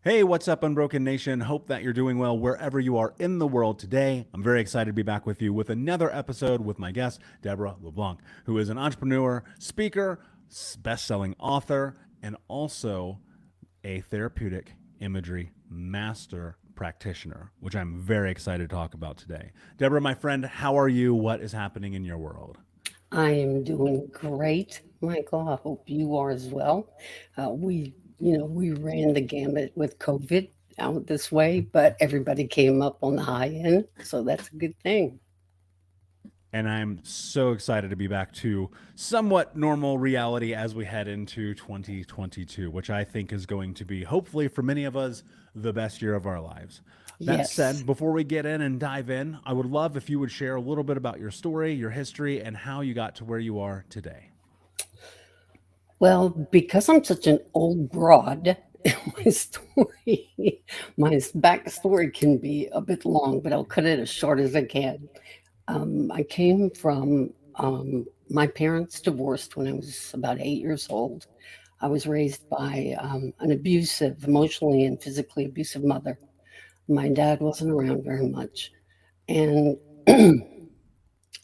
Hey, what's up, Unbroken Nation? Hope that you're doing well wherever you are in the world today. I'm very excited to be back with you with another episode with my guest, Deborah LeBlanc, who is an entrepreneur, speaker, best-selling author, and also a therapeutic imagery master practitioner, which I'm very excited to talk about today. Deborah, my friend, how are you? What is happening in your world? I am doing great, Michael. I hope you are as well. We ran the gamut with COVID out this way, but everybody came up on the high end, so that's a good thing. And I'm so excited to be back to somewhat normal reality as we head into 2022, which I think is going to be, hopefully, for many of us, the best year of our lives. That Yes. said, before we get in and dive in, I would love if you would share a little bit about your story, your history, and how you got to where you are today. Well, because I'm such an old broad, my story, my backstory can be a bit long, but I'll cut it as short as I can. I came from my parents divorced when I was about 8 years old. I was raised by an abusive, emotionally and physically abusive mother. My dad wasn't around very much. And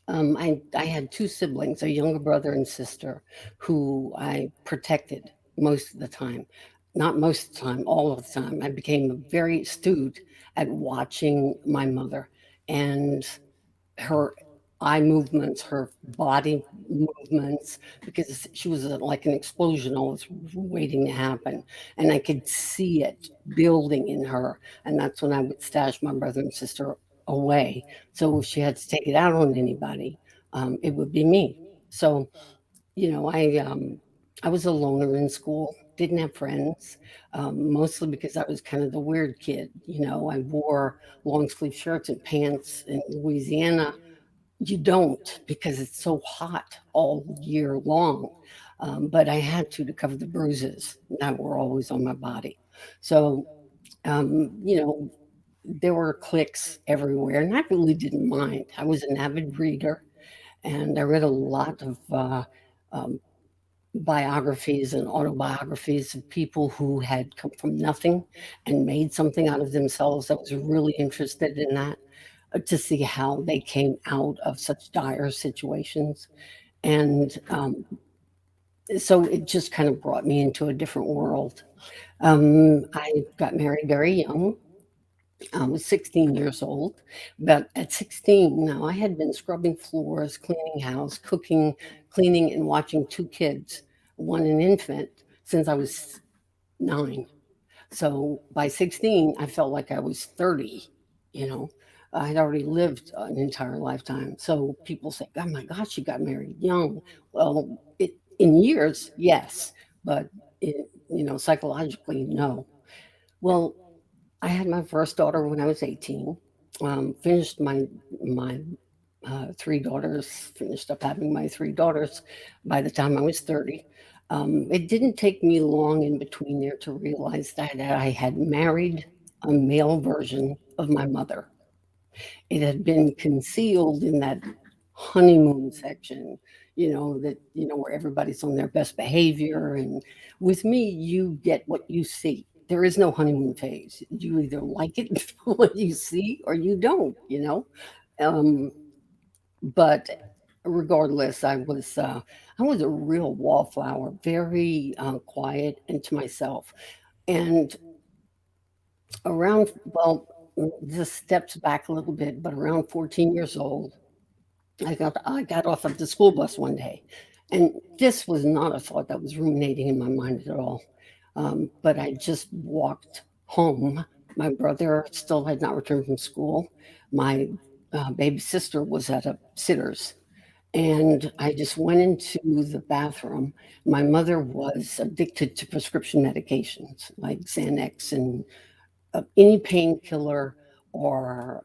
I had two siblings, a younger brother and sister, who I protected most of the time. Not most of the time, all of the time. I became very astute at watching my mother and her eye movements, her body movements, because she was like an explosion always waiting to happen. And I could see it building in her. And that's when I would stash my brother and sister away. So if she had to take it out on anybody, it would be me. So, you know, I was a loner in school, didn't have friends, mostly because I was kind of the weird kid. I wore long sleeve shirts and pants in Louisiana. You don't, because it's so hot all year long. But I had to cover the bruises that were always on my body. So, you know, there were cliques everywhere, and I really didn't mind. I was an avid reader, and I read a lot of um, biographies and autobiographies of people who had come from nothing and made something out of themselves. I was really interested in that, to see how they came out of such dire situations. And so it just kind of brought me into a different world. I got married very young. I was 16 years old. But at 16, now I had been scrubbing floors, cleaning house, cooking, cleaning, and watching two kids, one an infant, since I was 9. So by 16, I felt like I was 30, you know. I had already lived an entire lifetime. So people say, "Oh my gosh, you got married young." Well, in years, yes, but psychologically, no. Well, I had my first daughter when I was 18. Finished my three daughters. Finished up having my three daughters by the time I was 30. It didn't take me long in between there to realize that I had married a male version of my mother. It had been concealed in that honeymoon section, where everybody's on their best behavior. And with me, you get what you see. There is no honeymoon phase. You either like it, what you see, or you don't. Um, but regardless, I was a real wallflower, very quiet and to myself. And well, this steps back a little bit, but around 14 years old, I got off of the school bus one day, and this was not a thought that was ruminating in my mind at all. But I just walked home. My brother still had not returned from school. My baby sister was at a sitter's, and I just went into the bathroom. My mother was addicted to prescription medications like Xanax and any painkiller or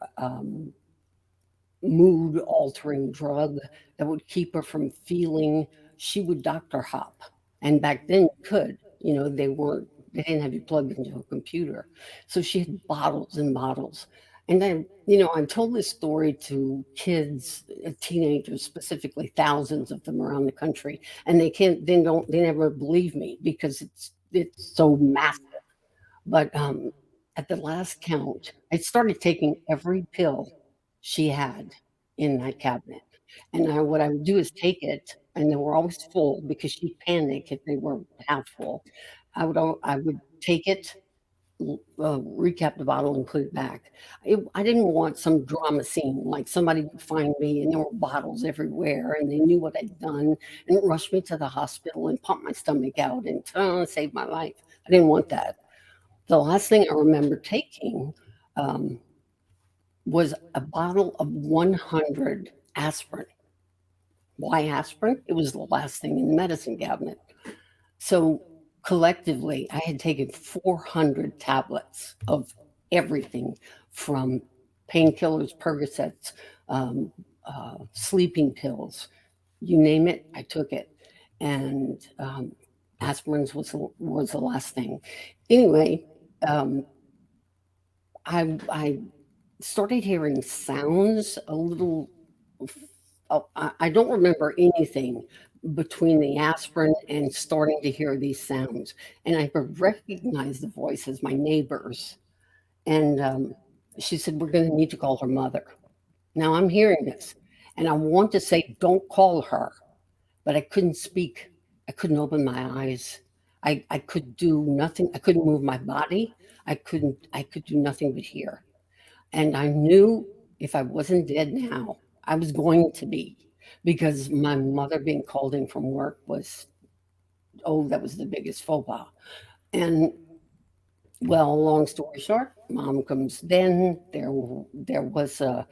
mood altering drug that would keep her from feeling. She would doctor hop. And back then you could, they didn't have you plugged into a computer. So she had bottles and bottles. And then, I've told this story to kids, teenagers specifically, thousands of them around the country, and they never believe me because it's so massive. But at the last count, I started taking every pill she had in that cabinet. And what I would do is take it, and they were always full because she panicked if they were half full. I would take it, recap the bottle, and put it back. I didn't want some drama scene, like somebody would find me and there were bottles everywhere and they knew what I'd done and rush me to the hospital and pump my stomach out and save my life. I didn't want that. The last thing I remember taking um, was a bottle of 100 aspirin. Why aspirin? It was the last thing in the medicine cabinet. So collectively, I had taken 400 tablets of everything from painkillers, Percocets, um, sleeping pills, you name it, I took it. And aspirins was the last thing. Anyway, um, I started hearing sounds a little. I don't remember anything between the aspirin and starting to hear these sounds, and I could recognize the voice as my neighbor's. And she said, "We're going to need to call her mother." Now I'm hearing this, and I want to say, "Don't call her," but I couldn't speak. I couldn't open my eyes. I could do nothing. I couldn't move my body. I could do nothing but hear. And I knew if I wasn't dead now, I was going to be, because my mother being called in from work was, oh, that was the biggest faux pas. And well, long story short, mom comes then. There was an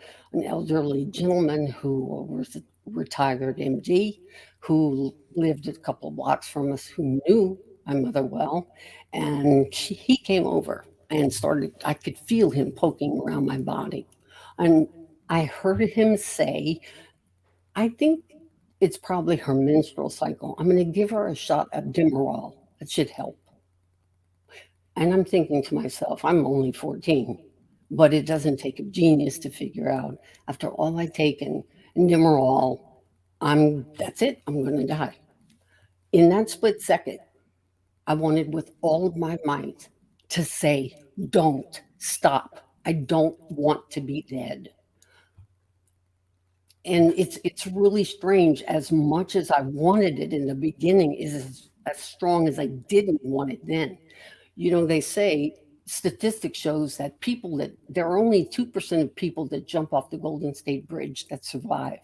elderly gentleman who was a retired MD who lived a couple of blocks from us who knew my mother well. And he came over and started, I could feel him poking around my body. And I heard him say, "I think it's probably her menstrual cycle. I'm going to give her a shot of Demerol. That should help." And I'm thinking to myself, I'm only 14, but it doesn't take a genius to figure out after all I've taken Demerol, that's it, I'm going to die. In that split second, I wanted with all of my might to say, "Don't stop. I don't want to be dead." And it's really strange. As much as I wanted it in the beginning, is as strong as I didn't want it then. You know, they say statistics shows that there are only 2% of people that jump off the Golden State Bridge that survive.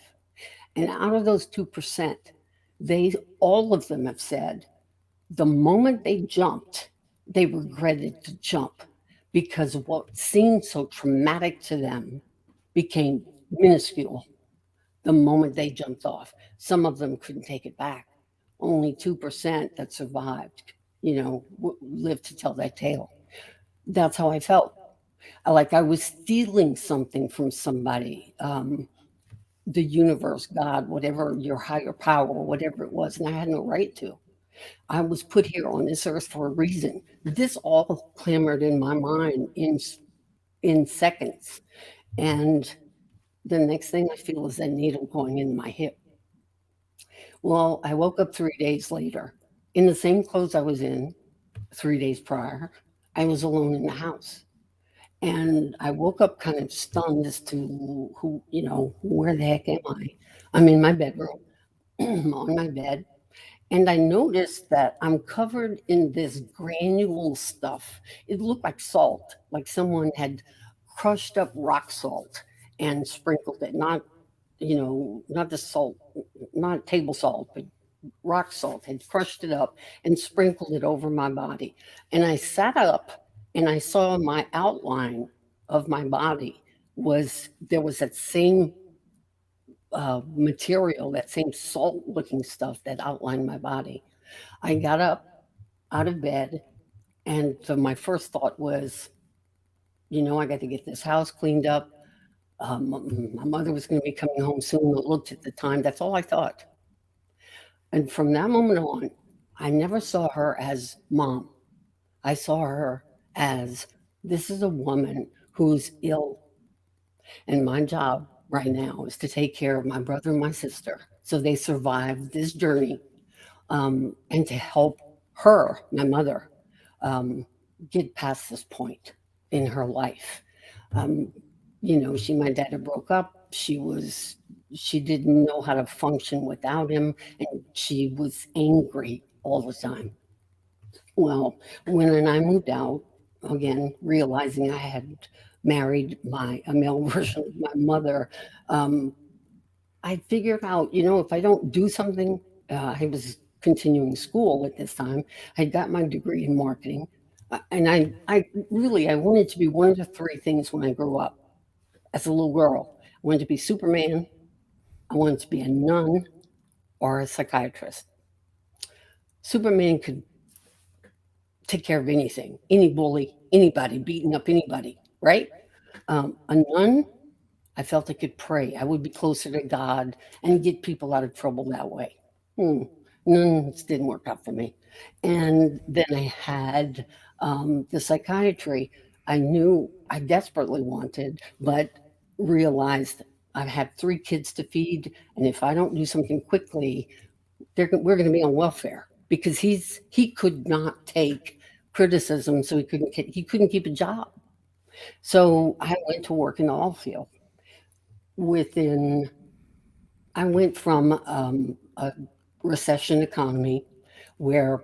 And out of those 2%, they all of them have said the moment they jumped, they regretted to jump because what seemed so traumatic to them became minuscule the moment they jumped off. Some of them couldn't take it back. Only 2% that survived, lived to tell that tale. That's how I felt. Like I was stealing something from somebody, the universe, God, whatever, your higher power, whatever it was, and I had no right to. I was put here on this earth for a reason. This all clamored in my mind in seconds, and the next thing I feel is a needle going in my hip. Well, I woke up 3 days later in the same clothes I was in 3 days prior. I was alone in the house. And I woke up kind of stunned as to where the heck am I? I'm in my bedroom, on my bed. And I noticed that I'm covered in this granule stuff. It looked like salt, like someone had crushed up rock salt and sprinkled it, not the salt, not table salt, but rock salt, had crushed it up and sprinkled it over my body. And I sat up and I saw my outline of my body there was that same material, that same salt looking stuff that outlined my body. I got up out of bed, and so my first thought was, I got to get this house cleaned up. My mother was going to be coming home soon. I looked at the time. That's all I thought. And from that moment on, I never saw her as mom. I saw her as, this is a woman who's ill. And my job right now is to take care of my brother and my sister so they survive this journey, and to help her, my mother, get past this point in her life. Um, she and my dad had broke up. She didn't know how to function without him, and she was angry all the time. Well, when I moved out, again, realizing I had married a male version of my mother, um, I figured out, if I don't do something, I was continuing school at this time. I got my degree in marketing, and I wanted to be one of the three things when I grew up. As a little girl, I wanted to be Superman, I wanted to be a nun, or a psychiatrist. Superman could take care of anything, any bully, anybody, beating up anybody, right? A nun, I felt I could pray. I would be closer to God and get people out of trouble that way. Hmm. Nuns didn't work out for me. And then I had the psychiatry I knew I desperately wanted, but realized I have 3 kids to feed. And if I don't do something quickly, we're going to be on welfare because he could not take criticism, so he couldn't keep a job. So I went to work in the oil field. Within I went from a recession economy where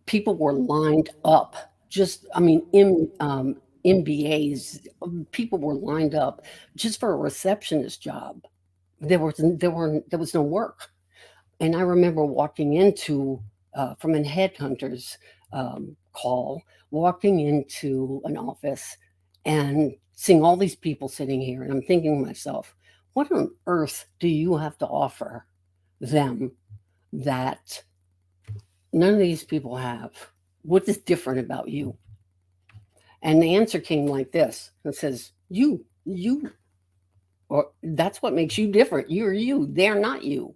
people were lined up. Just, I mean, MBAs, people were lined up just for a receptionist job. There was no work. And I remember walking into from a headhunter's call, walking into an office and seeing all these people sitting here, and I'm thinking to myself, what on earth do you have to offer them that none of these people have? What is different about you? And the answer came like this. It says, you, or that's what makes you different. You're you. They're not you.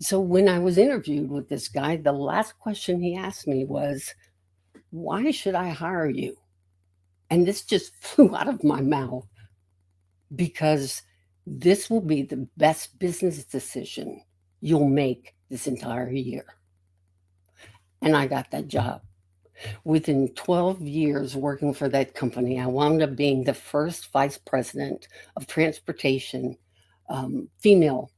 So when I was interviewed with this guy, the last question he asked me was, why should I hire you? And this just flew out of my mouth because this will be the best business decision you'll make this entire year. And I got that job. Within 12 years working for that company, I wound up being the first vice president of transportation, female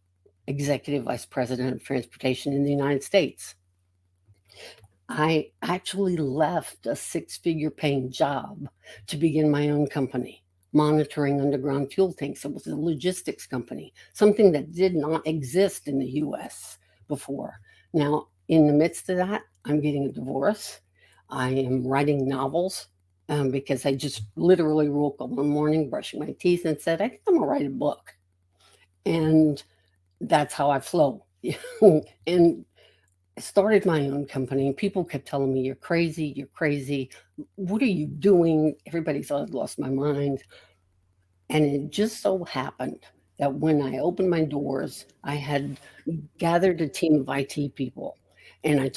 executive vice president of transportation in the United States. I actually left a 6-figure paying job to begin my own company, monitoring underground fuel tanks. It was a logistics company, something that did not exist in the US before. Now, in the midst of that, I'm getting a divorce. I am writing novels because I just literally woke up one morning, brushing my teeth, and said, I think I'm going to write a book. And that's how I flow. And I started my own company, and people kept telling me, you're crazy, you're crazy. What are you doing? Everybody thought I'd lost my mind. And it just so happened that when I opened my doors, I had gathered a team of IT people, and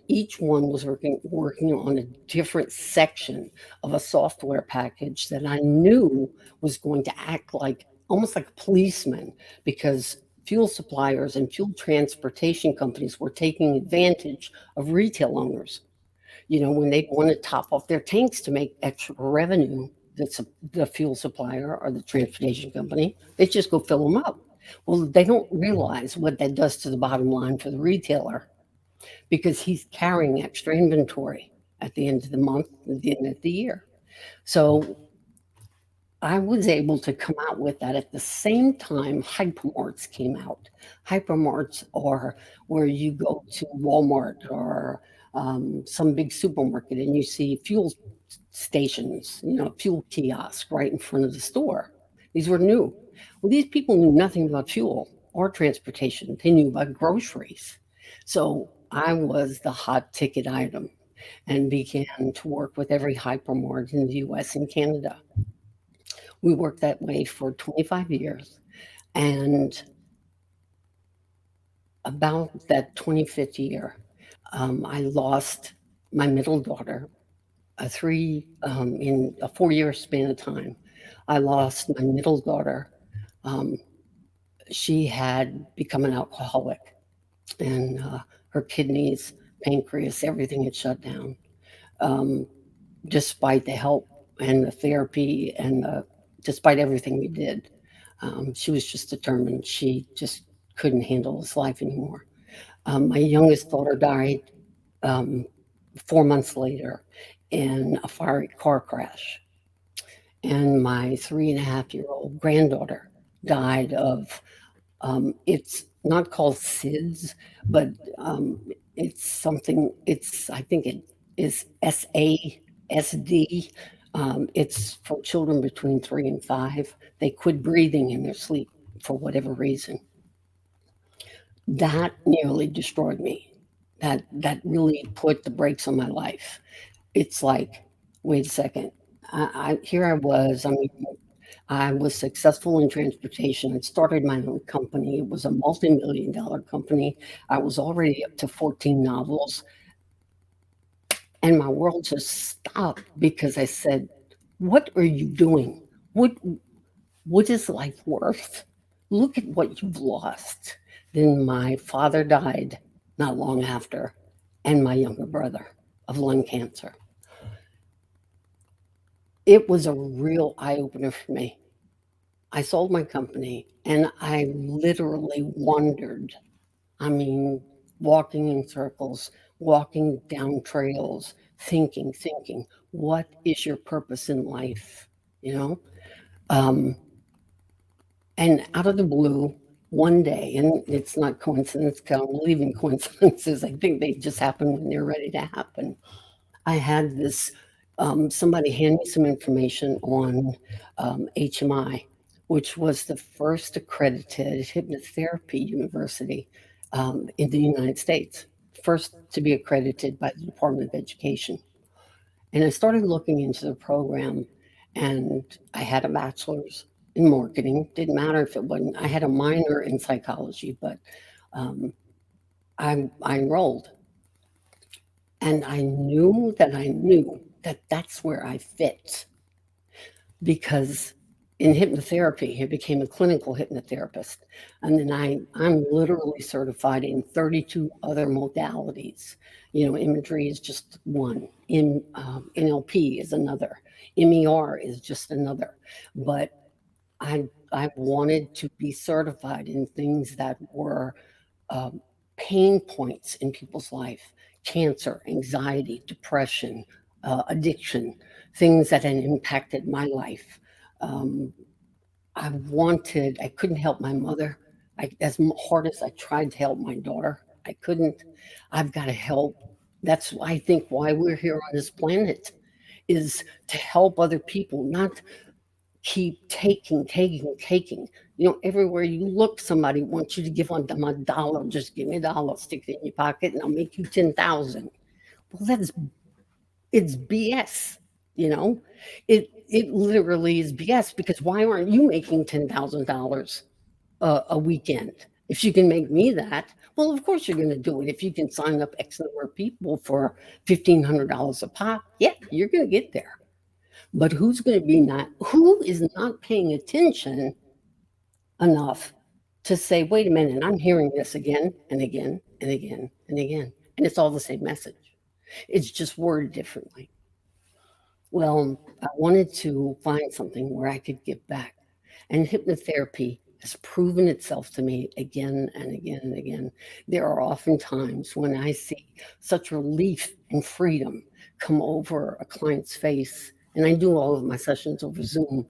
each one was working on a different section of a software package that I knew was going to act like almost like a policeman, because fuel suppliers and fuel transportation companies were taking advantage of retail owners. When they want to top off their tanks to make extra revenue, that's the fuel supplier or the transportation company, they just go fill them up. Well, they don't realize what that does to the bottom line for the retailer, because he's carrying extra inventory at the end of the month, at the end of the year. So I was able to come out with that at the same time hypermarts came out. Hypermarts are where you go to Walmart or some big supermarket and you see fuel stations, fuel kiosk right in front of the store. These were new. Well, these people knew nothing about fuel or transportation. They knew about groceries. So I was the hot ticket item and began to work with every hypermart in the US and Canada. We worked that way for 25 years. And about that 25th year, I lost my middle daughter. In a 4-year span of time, I lost my middle daughter. Um, she had become an alcoholic, and her kidneys, pancreas, everything had shut down. Um, despite the help and the therapy and despite everything we did. She was just determined. She just couldn't handle this life anymore. My youngest daughter died um, 4 months later in a fiery car crash. And my 3.5-year-old granddaughter died of, it's not called SIDS, but um, it's something, I think it is SASD. It's for children between 3 and 5. They quit breathing in their sleep for whatever reason. That nearly destroyed me. That really put the brakes on my life. It's like, wait a second. Here I was. I mean, I was successful in transportation. I started my own company. It was a multi-million-dollar company. I was already up to 14 novels, and my world just stopped because I said, "What are you doing? What what is life worth? Look at what you've lost." Then my father died not long after, and my younger brother of lung cancer. It was a real eye opener for me. I sold my company and I literally wandered. I mean, walking in circles, walking down trails, thinking, what is your purpose in life? You know? Um, and out of the blue, one day, and it's not coincidence, 'cause I don't believe in coincidences. I think they just happen when they're ready to happen. I had this somebody hand me some information on HMI, which was the first accredited hypnotherapy university in the United States, first to be accredited by the Department of Education. And I started looking into the program, and I had a bachelor's in marketing. Didn't matter if it wasn't, I had a minor in psychology, but um, I enrolled. And I knew that that's where I fit because in hypnotherapy, I became a clinical hypnotherapist. And then I'm literally certified in 32 other modalities. You know, imagery is just one, NLP is another, MER is just another. But I wanted to be certified in things that were um, pain points in people's life: cancer, anxiety, depression, addiction, things that had impacted my life. Um, I couldn't help my mother. As hard as I tried to help my daughter, I couldn't. I've got to help. That's, I think, why we're here on this planet, is to help other people, not keep taking. You know, everywhere you look, somebody wants you to give them a dollar. Just give me a dollar, stick it in your pocket, and I'll make you 10,000. Well, it's BS. You know, it literally is BS, because why aren't you making $10,000 a weekend? If you can make me that, well, of course you're going to do it. If you can sign up X number of people for $1,500 a pop, yeah, you're going to get there. But who is not paying attention enough to say, wait a minute, I'm hearing this again and again and again and again, and it's all the same message. It's just worded differently. Well, I wanted to find something where I could give back. And hypnotherapy has proven itself to me again and again and again. There are often times when I see such relief and freedom come over a client's face, and I do all of my sessions over Zoom,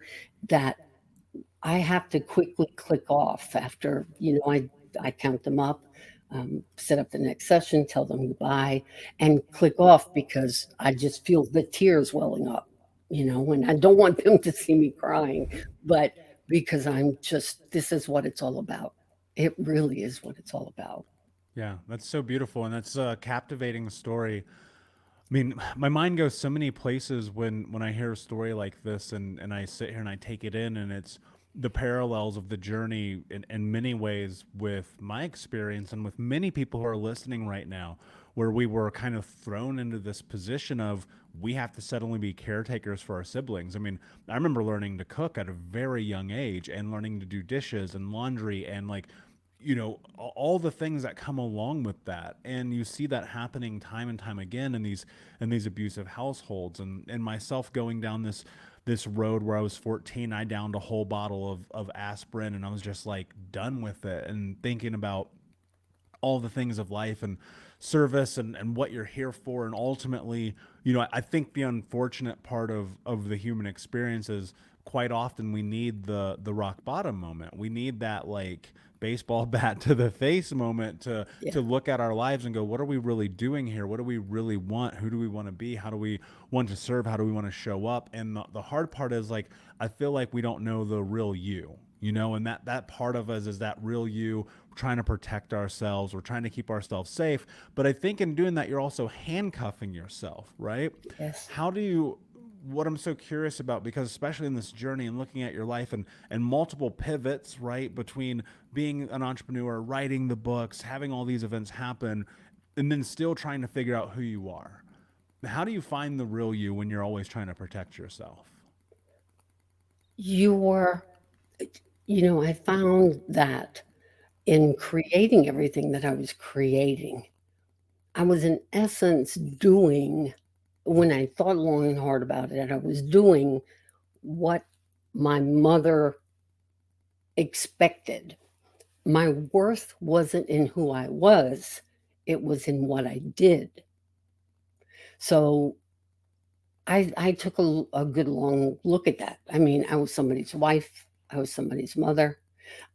that I have to quickly click off after, I count them up, set up the next session, tell them goodbye, and click off because I just feel the tears welling up, and I don't want them to see me crying, but because this is what it's all about. It really is what it's all about. Yeah, that's so beautiful, and that's a captivating story. I mean, my mind goes so many places when I hear a story like this, and I sit here and I take it in, and it's the parallels of the journey in many ways with my experience and with many people who are listening right now, where we were kind of thrown into this position of we have to suddenly be caretakers for our siblings. I mean, I remember learning to cook at a very young age and learning to do dishes and laundry and like all the things that come along with that, and you see that happening time and time again in these abusive households. And myself going down this road where I was 14, I downed a whole bottle of aspirin, and I was just like done with it, and thinking about all the things of life and service and what you're here for. And ultimately, I think the unfortunate part of the human experience is quite often we need the rock bottom moment. We need that like baseball bat to the face moment Yeah. to look at our lives and go, what are we really doing here? What do we really want? Who do we want to be? How do we want to serve? How do we want to show up? And the hard part is like, I feel like we don't know the real you, and that part of us is that real you. We're trying to protect ourselves. We're trying to keep ourselves safe. But I think in doing that, you're also handcuffing yourself, right? Yes. How do you, what I'm so curious about, because especially in this journey and looking at your life and multiple pivots, right, between being an entrepreneur, writing the books, having all these events happen, and then still trying to figure out who you are. How do you find the real you when you're always trying to protect yourself? You're, I found that in creating everything that I was creating, I was in essence doing, when I thought long and hard about it, I was doing what my mother expected. My worth wasn't in who I was, it was in what I did. So I took a good long look at that. I mean, I was somebody's wife, I was somebody's mother,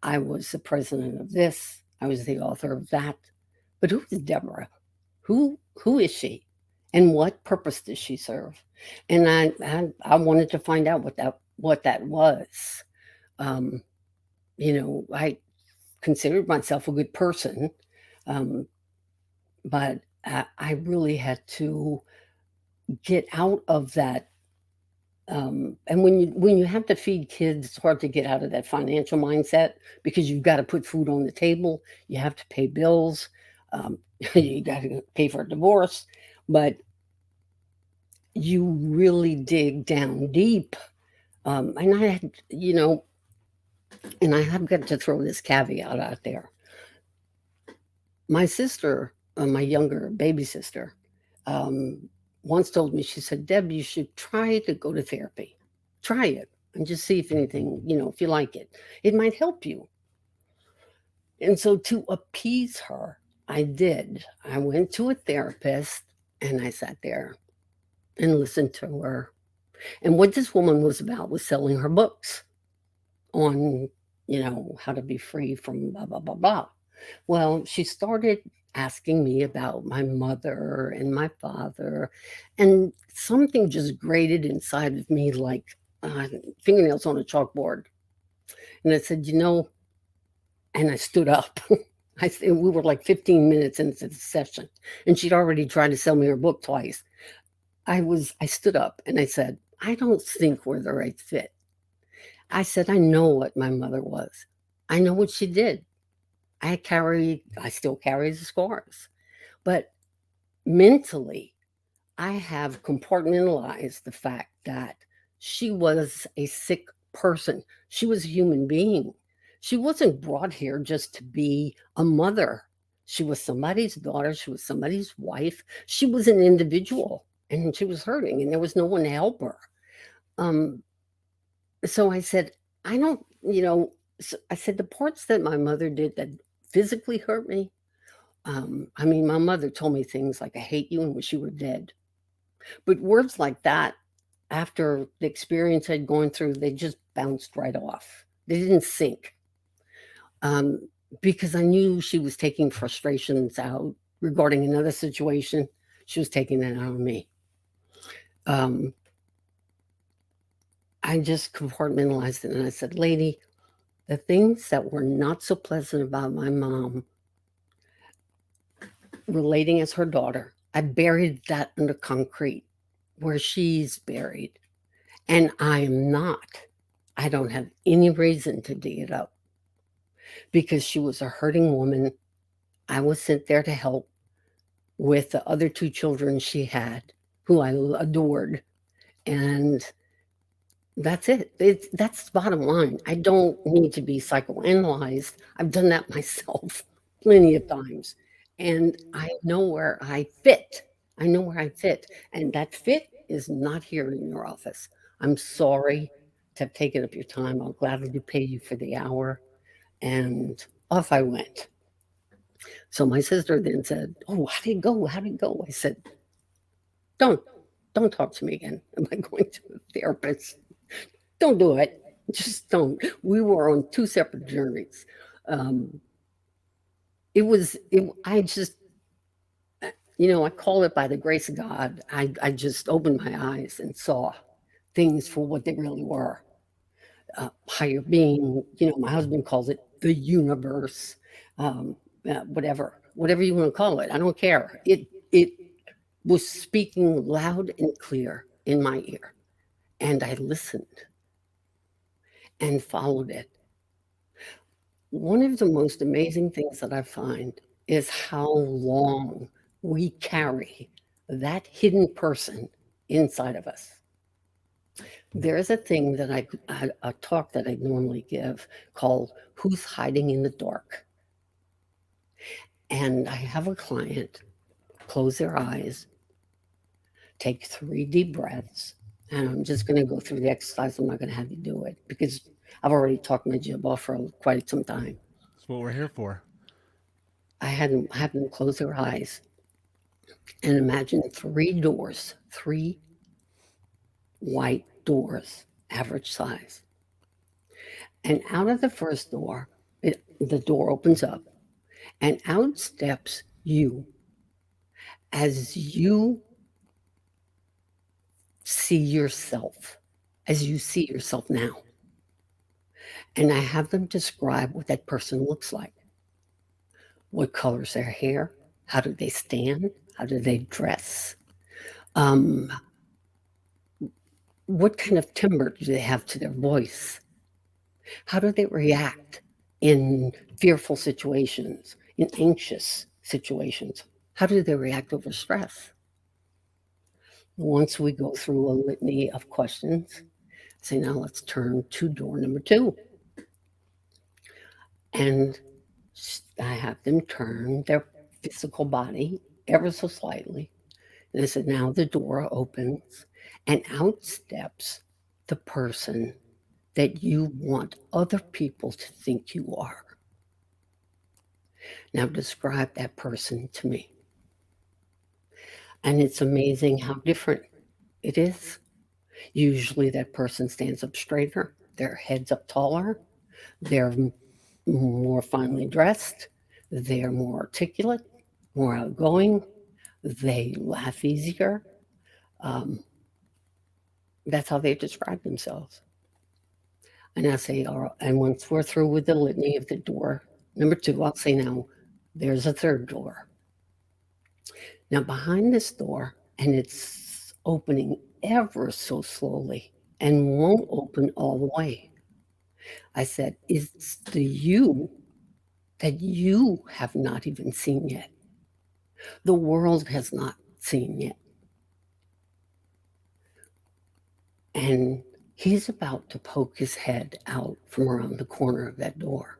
I was the president of this, I was the author of that. But who is Deborah? Who is she? And what purpose does she serve? And I wanted to find out what that was. Um, I considered myself a good person, um, but I really had to get out of that. And when you have to feed kids, it's hard to get out of that financial mindset because you've got to put food on the table. You have to pay bills. Um, you got to pay for a divorce, but you really dig down deep. And I had, and I have got to throw this caveat out there. My sister, my younger baby sister, um, once told me, she said, Deb, you should try to go to therapy. Try it and just see if anything, if you like it. It might help you. And so to appease her, I did. I went to a therapist and I sat there and listened to her. And what this woman was about was selling her books on, how to be free from blah, blah, blah, blah. Well, she started asking me about my mother and my father, and something just grated inside of me like fingernails on a chalkboard. And I said, and I stood up. We were like 15 minutes into the session, and she'd already tried to sell me her book twice. I stood up and I said, I don't think we're the right fit. I said, I know what my mother was. I know what she did. I still carry the scars. But mentally, I have compartmentalized the fact that she was a sick person. She was a human being. She wasn't brought here just to be a mother. She was somebody's daughter. She was somebody's wife. She was an individual and she was hurting and there was no one to help her. Um, so I said, I don't, I said, the parts that my mother did that physically hurt me. I mean, my mother told me things like, I hate you and wish you were dead. But words like that, after the experience I'd gone through, they just bounced right off. They didn't sink um, because I knew she was taking frustrations out regarding another situation. She was taking that out on me. Um, I just compartmentalized it and I said, lady, the things that were not so pleasant about my mom relating as her daughter, I buried that under concrete where she's buried. And I am not. I don't have any reason to dig it up because she was a hurting woman. I was sent there to help with the other two children she had, who I adored. And That's it. That's the bottom line. I don't need to be psychoanalyzed. I've done that myself plenty of times. And I know where I fit. I know where I fit. And that fit is not here in your office. I'm sorry to have taken up your time. I'll gladly pay you for the hour. And off I went. So my sister then said, "Oh, how did it go? How did it go?" I said, "Don't, don't talk to me again. Am I going to a therapist? Don't do it. Just don't." We were on two separate journeys. Um, I just, I call it by the grace of God. I just opened my eyes and saw things for what they really were. Higher being, my husband calls it the universe, whatever you want to call it. I don't care. It was speaking loud and clear in my ear, and I listened and followed it. One of the most amazing things that I find is how long we carry that hidden person inside of us. There is a thing that a talk that I normally give called "Who's Hiding in the Dark?" And I have a client close their eyes, take 3 deep breaths, and I'm just going to go through the exercise. I'm not going to have you do it because I've already talked my jib off for quite some time. That's what we're here for. I had them have them close their eyes and imagine 3 doors, 3 white doors, average size. And out of the first door, the door opens up, and out steps you as you see yourself, as you see yourself now. And I have them describe what that person looks like. What color's their hair? How do they stand? How do they dress? Um, what kind of timbre do they have to their voice? How do they react in fearful situations, in anxious situations? How do they react over stress? Once we go through a litany of questions, say, now let's turn to door number 2. And I have them turn their physical body ever so slightly. And I said, now the door opens and out steps the person that you want other people to think you are. Now describe that person to me. And it's amazing how different it is. Usually that person stands up straighter, their head's up taller, they're more finely dressed, they're more articulate, more outgoing, they laugh easier. Um, that's how they describe themselves. And I say, all right, and once we're through with the litany of the door number 2, I'll say, now there's a 3rd door. Now behind this door, and it's opening ever so slowly and won't open all the way. I said, it's the you that you have not even seen yet. The world has not seen yet. And he's about to poke his head out from around the corner of that door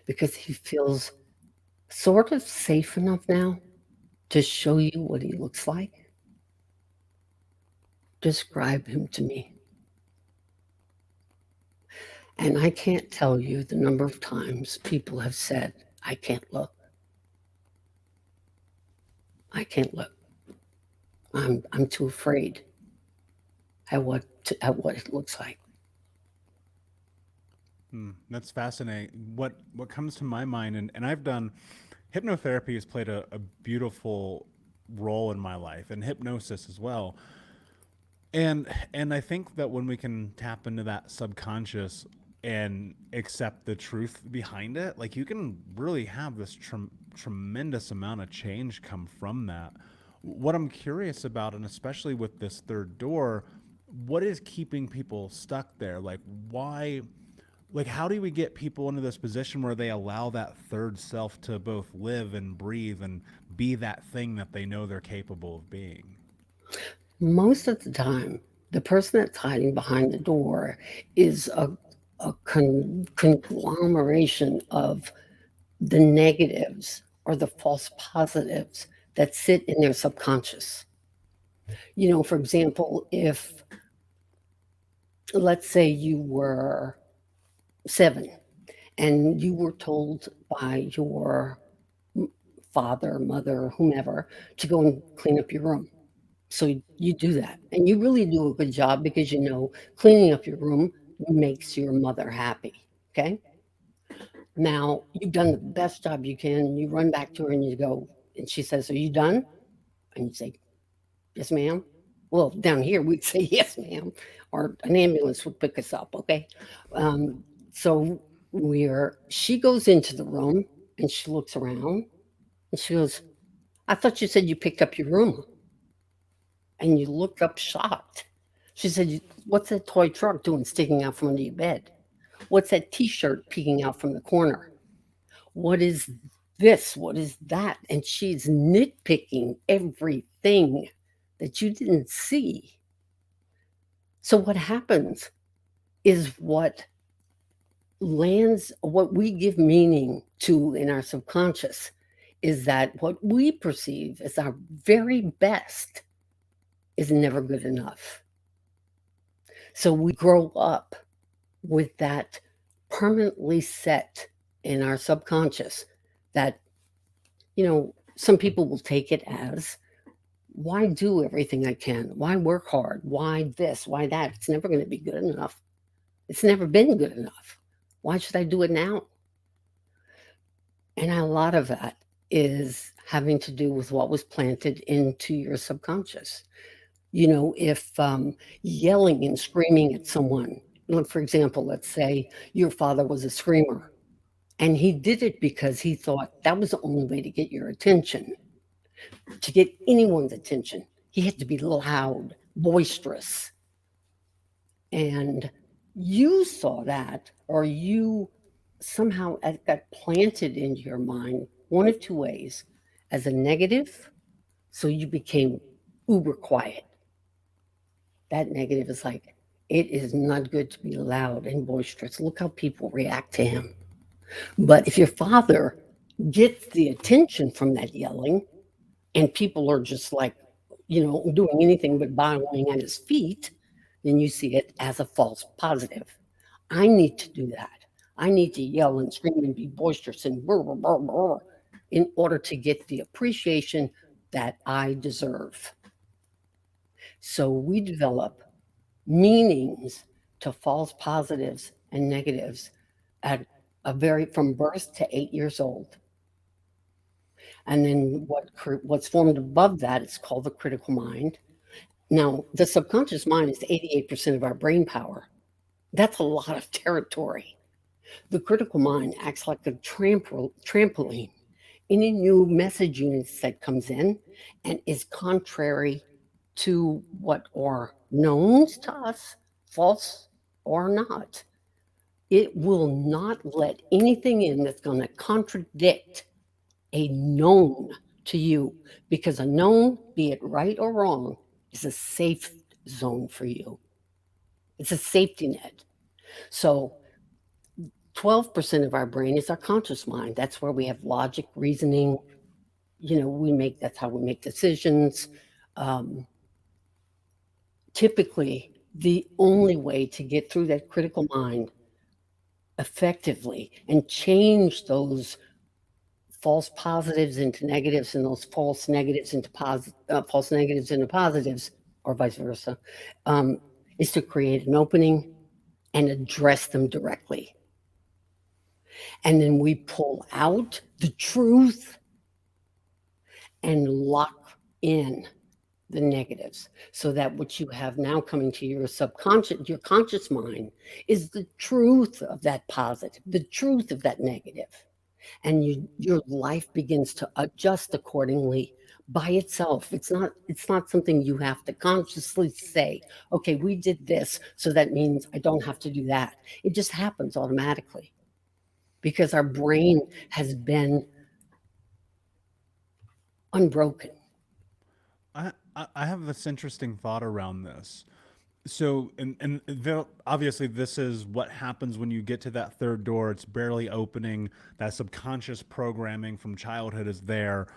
because he feels sort of safe enough now to show you what he looks like. Describe him to me. And I can't tell you the number of times people have said, I can't look. I can't look. I'm too afraid at what it looks like. That's fascinating. What comes to my mind, and I've done hypnotherapy has played a beautiful role in my life, and hypnosis as well. And I think that when we can tap into that subconscious and accept the truth behind it, like you can really have this tremendous amount of change come from that. What I'm curious about, and especially with this 3rd door, what is keeping people stuck there? Like why? Like how do we get people into this position where they allow that 3rd self to both live and breathe and be that thing that they know they're capable of being? Most of the time, The person that's hiding behind the door is a conglomeration of the negatives or the false positives that sit in their subconscious. For example, if let's say you were 7 and you were told by your father, mother, whomever to go and clean up your room. So you do that, and you really do a good job because cleaning up your room makes your mother happy. Okay. Now you've done the best job you can, and you run back to her and you go, and she says, "Are you done?" And you say, "Yes, ma'am." Well, down here we'd say, "Yes, ma'am," or an ambulance would pick us up. Okay. Um, so she goes into the room and she looks around and she goes, "I thought you said you picked up your room." And you looked up shocked. She said, "What's that toy truck doing sticking out from under your bed? What's that t-shirt peeking out from the corner? What is this? What is that?" And she's nitpicking everything that you didn't see. So what happens is what we give meaning to in our subconscious is that what we perceive as our very best is never good enough. So we grow up with that permanently set in our subconscious that, some people will take it as, why do everything I can? Why work hard? Why this? Why that? It's never going to be good enough. It's never been good enough. Why should I do it now? And a lot of that is having to do with what was planted into your subconscious. If yelling and screaming at someone, for example, let's say your father was a screamer and he did it because he thought that was the only way to get your attention, to get anyone's attention. He had to be loud, boisterous. And you saw that, or you somehow got planted into your mind one of two ways as a negative. So you became uber quiet. That negative is like, it is not good to be loud and boisterous. Look how people react to him. But if your father gets the attention from that yelling, and people are just like, doing anything but bowing at his feet, then you see it as a false positive. I need to do that. I need to yell and scream and be boisterous and brr, brr, brr, brr, in order to get the appreciation that I deserve. So we develop meanings to false positives and negatives at from birth to 8 years old. And then what's formed above that is called the critical mind. Now, the subconscious mind is 88% of our brain power. That's a lot of territory. The critical mind acts like a trampoline. Any new message unit that comes in and is contrary to what are knowns to us, false or not, it will not let anything in that's going to contradict a known to you, because a known, be it right or wrong, is a safe zone for you. It's a safety net. So 12% of our brain is our conscious mind. That's where we have logic, reasoning. That's how we make decisions. Um, Typically, the only way to get through that critical mind effectively and change those false positives into negatives and those false negatives into positives, or vice versa, um, is to create an opening and address them directly. And then we pull out the truth and lock in the negatives, so that what you have now coming to your conscious mind is the truth of that positive, the truth of that negative. And your life begins to adjust accordingly by itself. It's not something you have to consciously say, okay, we did this, so that means I don't have to do that. It just happens automatically because our brain has been unbroken. I have this interesting thought around this. So, obviously, this is what happens when you get to that third door. It's barely opening. That subconscious programming from childhood is there.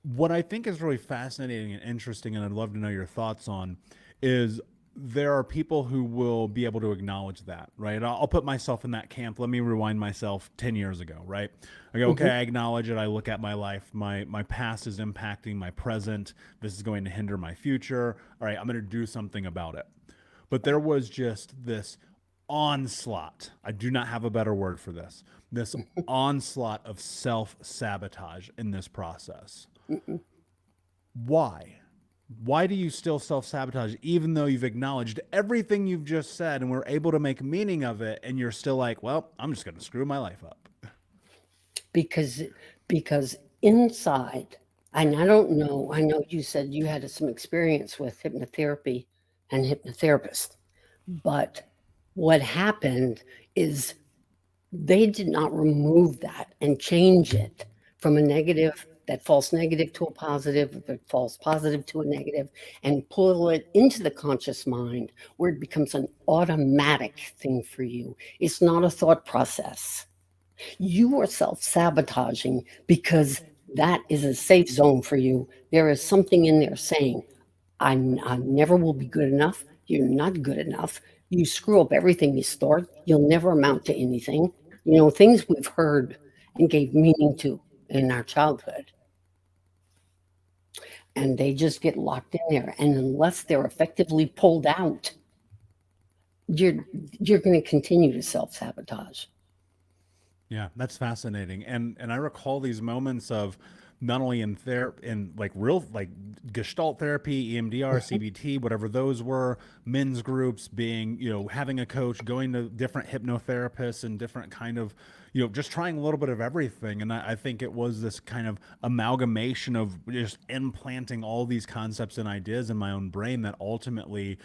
What I think is really fascinating and interesting, and I'd love to know your thoughts on, is there are people who will be able to acknowledge that, right? I'll put myself in that camp. Let me rewind myself 10 years ago, right? I go, okay, Hmm. I acknowledge it. I look at my life. My past is impacting my present. This is going to hinder my future. All right, I'm going to do something about it. But there was just this onslaught. I do not have a better word for this. This onslaught of self sabotage in this process. Why? Why do you still self sabotage even though you've acknowledged everything you've just said and we're able to make meaning of it? And you're still like, well, I'm just going to screw my life up. because because inside, and I don't know, I know you said you had some experience with hypnotherapy and hypnotherapist, but what happened is they did not remove that and change it from a negative, that false negative to a positive, that false positive to a negative, and pull it into the conscious mind where it becomes an automatic thing for you. It's not a thought process. You are self sabotaging because that is a safe zone for you. There is something in there saying, I never will be good enough. You're not good enough. You screw up everything you start. You'll never amount to anything. You know, things we've heard and gave meaning to in our childhood. And they just get locked in there. And unless they're effectively pulled out, you're you're going to continue to self sabotage. Yeah, that's fascinating. And I recall these moments of not only in in like real like gestalt therapy, EMDR, CBT, whatever those were, men's groups, being, having a coach, going to different hypnotherapists and different kind of, just trying a little bit of everything. And I think it was this kind of amalgamation of just implanting all these concepts and ideas in my own brain that ultimately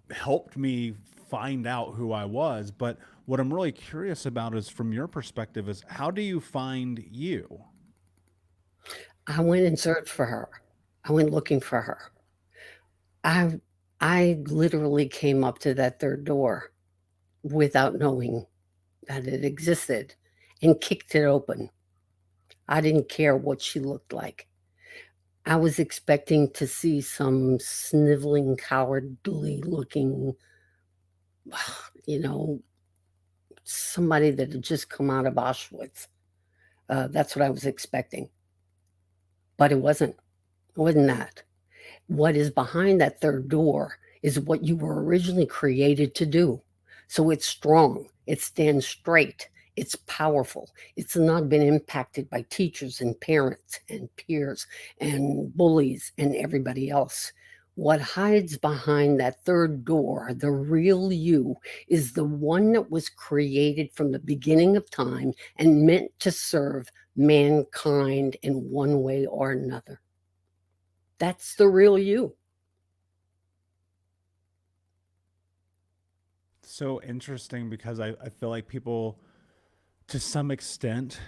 helped me find out who I was. But what I'm really curious about is from your perspective is how do you find you? I went and searched for her. I went looking for her. I I literally came up to that third door without knowing that it existed and kicked it open. I didn't care what she looked like. I was expecting to see some sniveling, cowardly looking, you know, somebody that had just come out of Auschwitz. That's what I was expecting. But it wasn't. It wasn't that. What is behind that third door is what you were originally created to do. So it's strong, it stands straight, it's powerful. It's not been impacted by teachers and parents and peers and bullies and everybody else. What hides behind that third door, the real you, is the one that was created from the beginning of time and meant to serve mankind in one way or another. That's the real you. So interesting because I feel like people, to some extent,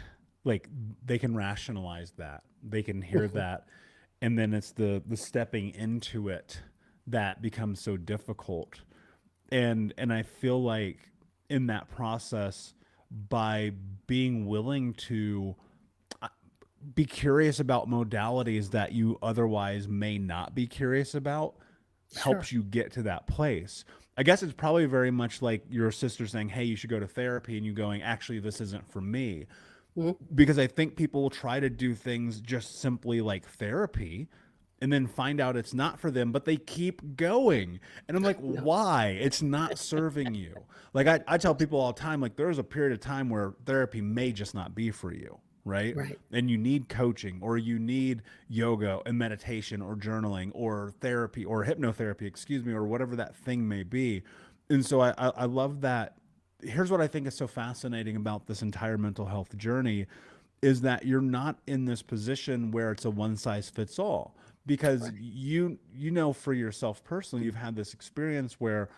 like they can rationalize that. They can hear that. And then it's the stepping into it that becomes so difficult. And I feel like in that process, by being willing to be curious about modalities that you otherwise may not be curious about Sure. helps you get to that place. I guess it's probably very much like your sister saying, "Hey, you should go to therapy," and you going, "Actually, this isn't for me." Mhm. Because I think people will try to do things just simply like therapy and then find out it's not for them, but they keep going. And I'm like, No. why? It's not serving you. Like I tell people all the time, like there's a period of time where therapy may just not be for you, right? Right. And you need coaching or you need yoga and meditation or journaling or therapy or hypnotherapy, excuse me, or whatever that thing may be. And so I love that. Here's what I think is so fascinating about this entire mental health journey is that you're not in this position where it's a one size fits all because Right. you know for yourself personally you've had this experience where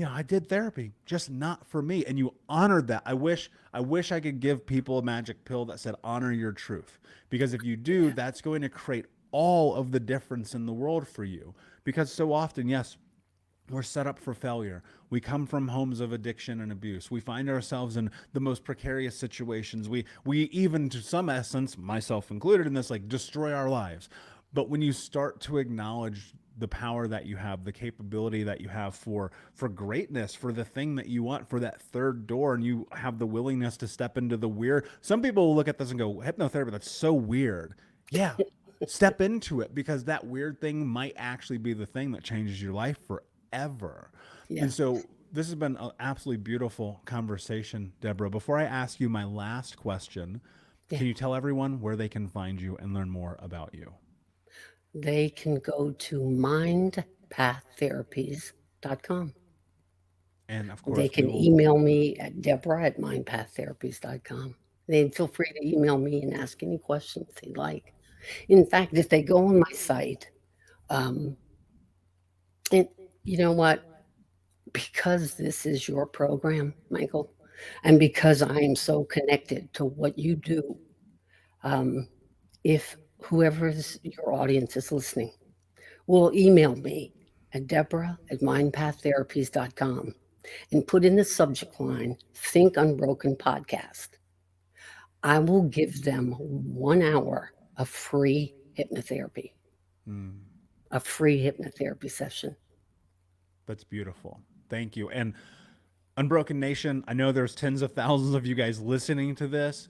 I did therapy just not for me and you honored that. I wish I could give people a magic pill that said honor your truth because if you do Yeah. that's going to create all of the difference in the world for you because so often yes we're set up for failure. We come from homes of addiction and abuse. We find ourselves in the most precarious situations. We even, to some essence, myself included in this, like destroy our lives. But when you start to acknowledge the power that you have, the capability that you have for greatness, for the thing that you want, for that third door, and you have the willingness to step into the weird. Some people will look at this and go, hypnotherapy, that's so weird. Yeah, step into it, because that weird thing might actually be the thing that changes your life forever. Yeah. And so this has been an absolutely beautiful conversation, Deborah. Before I ask you my last question, Yeah. can you tell everyone where they can find you and learn more about you? They can go to mindpaththerapies.com. And of They course, we can will. email me at Deborah@mindpaththerapies.com. They feel free to email me and ask any questions they like. In fact, if they go on my site, um, and you know what? Because this is your program, Michael, and because I am so connected to what you do, um, if whoever's your audience is listening will email me at Deborah@mindpaththerapies.com and put in the subject line, Think Unbroken Podcast. I will give them 1 hour of free hypnotherapy, Mm, a free hypnotherapy session. that's beautiful. Thank you. And Unbroken Nation, I know there's tens of thousands of you guys listening to this.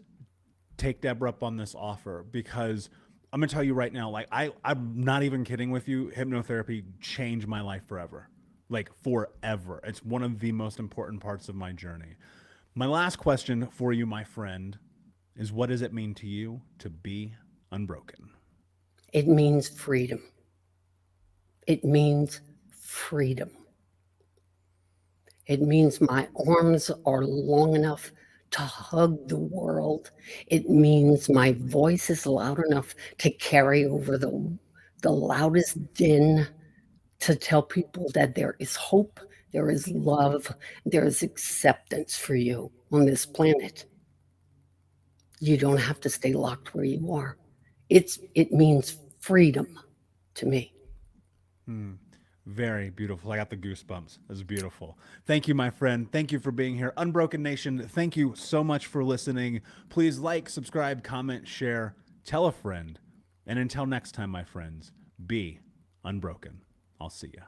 Take Deborah up on this offer, because I'm gonna tell you right now, like I'm not even kidding with you. Hypnotherapy changed my life forever. Like forever. It's one of the most important parts of my journey. My last question for you, my friend, is what does it mean to you to be unbroken? It means freedom. It means freedom. It means my arms are long enough to hug the world. It means my voice is loud enough to carry over the loudest din, to tell people that there is hope, there is love, there is acceptance for you on this planet. You don't have to stay locked where you are. It means freedom to me. Hmm. Very beautiful. I got the goosebumps. That's beautiful. Thank you, my friend. Thank you for being here. Unbroken Nation, thank you so much for listening. Please like, subscribe, comment, share, tell a friend. And until next time, my friends, be unbroken. I'll see you.